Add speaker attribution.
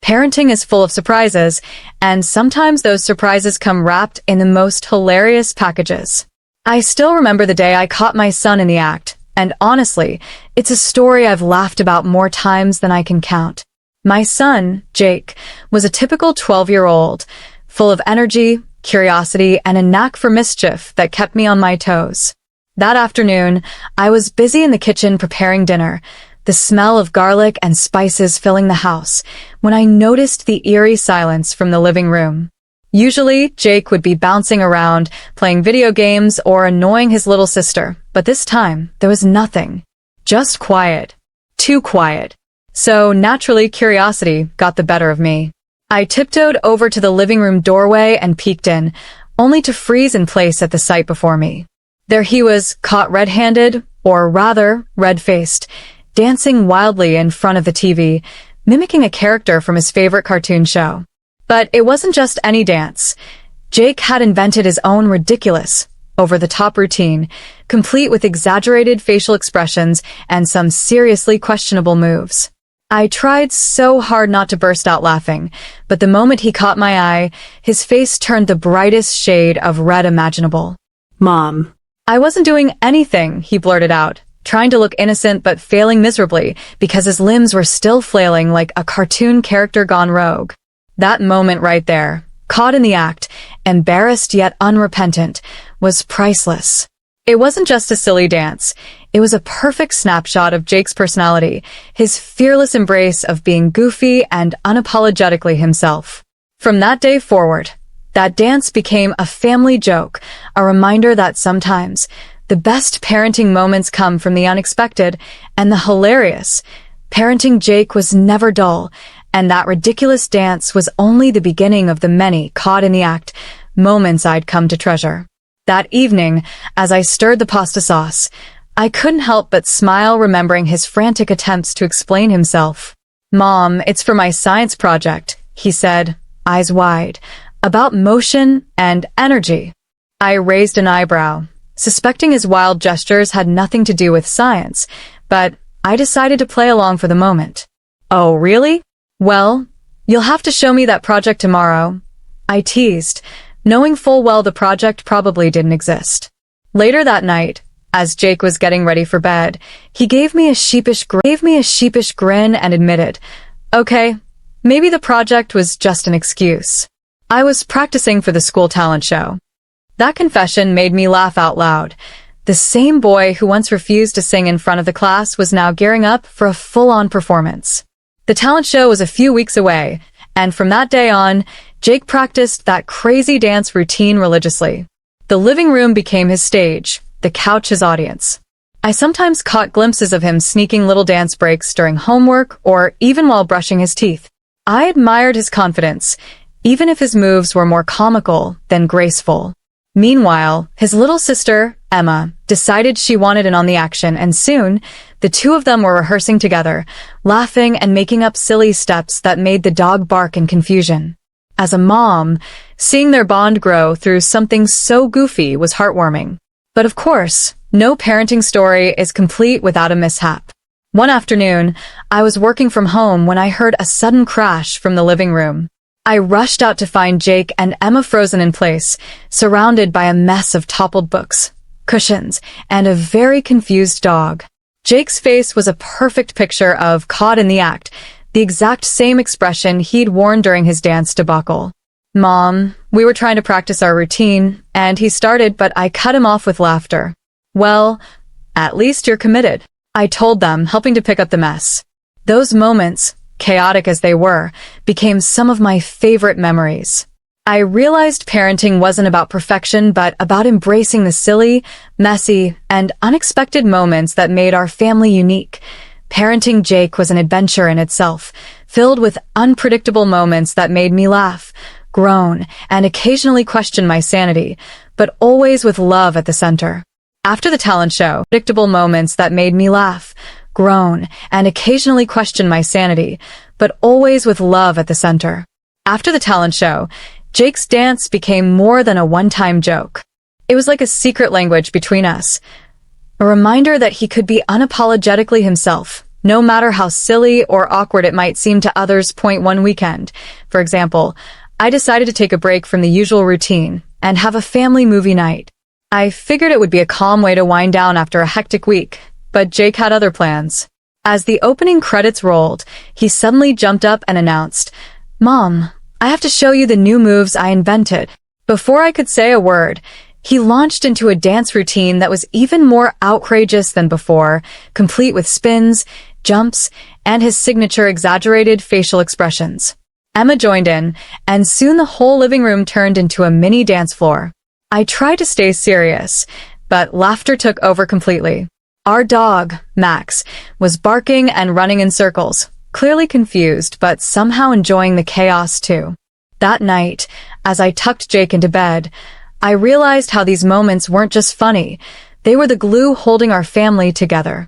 Speaker 1: Parenting is full of surprises, and sometimes those surprises come wrapped in the most hilarious packages. I still remember the day I caught my son in the act, and honestly, it's a story I've laughed about more times than I can count. My son, Jake, was a typical 12-year-old, full of energy, curiosity, and a knack for mischief that kept me on my toes. That afternoon, I was busy in the kitchen preparing dinner, the smell of garlic and spices filling the house, when I noticed the eerie silence from the living room. Usually, Jake would be bouncing around, playing video games, or annoying his little sister, but this time, there was nothing. Just quiet. Too quiet. So, naturally, curiosity got the better of me. I tiptoed over to the living room doorway and peeked in, only to freeze in place at the sight before me. There he was, caught red-handed, or rather, red-faced, dancing wildly in front of the TV, mimicking a character from his favorite cartoon show. But it wasn't just any dance. Jake had invented his own ridiculous, over-the-top routine, complete with exaggerated facial expressions and some seriously questionable moves. I tried so hard not to burst out laughing, but the moment he caught my eye, his face turned the brightest shade of red imaginable.
Speaker 2: Mom.
Speaker 1: I wasn't doing anything, he blurted out, trying to look innocent but failing miserably because his limbs were still flailing like a cartoon character gone rogue. That moment right there, caught in the act, embarrassed yet unrepentant, was priceless. It wasn't just a silly dance. It was a perfect snapshot of Jake's personality, his fearless embrace of being goofy and unapologetically himself. From that day forward, that dance became a family joke, a reminder that sometimes the best parenting moments come from the unexpected and the hilarious. Parenting Jake was never dull, and that ridiculous dance was only the beginning of the many caught in the act moments I'd come to treasure. That evening, as I stirred the pasta sauce, I couldn't help but smile remembering his frantic attempts to explain himself. "Mom, it's for my science project," he said, eyes wide, "about motion and energy." I raised an eyebrow, suspecting his wild gestures had nothing to do with science, but I decided to play along for the moment. "Oh, really? Well, you'll have to show me that project tomorrow," I teased, knowing full well the project probably didn't exist. Later that night, as Jake was getting ready for bed, he gave me a sheepish grin and admitted, "Okay, maybe the project was just an excuse. I was practicing for the school talent show." That confession made me laugh out loud. The same boy who once refused to sing in front of the class was now gearing up for a full-on performance. The talent show was a few weeks away, and from that day on, Jake practiced that crazy dance routine religiously. The living room became his stage, the couch his audience. I sometimes caught glimpses of him sneaking little dance breaks during homework or even while brushing his teeth. I admired his confidence, even if his moves were more comical than graceful. Meanwhile, his little sister, Emma, decided she wanted in on the action, and soon, the two of them were rehearsing together, laughing and making up silly steps that made the dog bark in confusion. As a mom, seeing their bond grow through something so goofy was heartwarming. But of course, no parenting story is complete without a mishap. One afternoon, I was working from home when I heard a sudden crash from the living room. I rushed out to find Jake and Emma frozen in place, surrounded by a mess of toppled books, cushions, and a very confused dog. Jake's face was a perfect picture of caught in the act, the exact same expression he'd worn during his dance debacle. "Mom, we were trying to practice our routine, and he started, but I cut him off with laughter." "Well, at least you're committed," I told them, helping to pick up the mess. Those moments, chaotic as they were, became some of my favorite memories. I realized parenting wasn't about perfection, but about embracing the silly, messy, and unexpected moments that made our family unique. Parenting Jake was an adventure in itself, filled with unpredictable moments that made me laugh, groan, and occasionally question my sanity, but always with love at the center. After the talent show, predictable moments that made me laugh, groan, and occasionally question my sanity, but always with love at the center. After the talent show, Jake's dance became more than a one-time joke. It was like a secret language between us, a reminder that he could be unapologetically himself, no matter how silly or awkward it might seem to others. Point one weekend. For example, I decided to take a break from the usual routine and have a family movie night. I figured it would be a calm way to wind down after a hectic week, but Jake had other plans. As the opening credits rolled, he suddenly jumped up and announced, "Mom, I have to show you the new moves I invented." Before I could say a word, he launched into a dance routine that was even more outrageous than before, complete with spins, jumps, and his signature exaggerated facial expressions. Emma joined in, and soon the whole living room turned into a mini dance floor. I tried to stay serious, but laughter took over completely. Our dog, Max, was barking and running in circles, clearly confused but somehow enjoying the chaos too. That night, as I tucked Jake into bed, I realized how these moments weren't just funny, they were the glue holding our family together.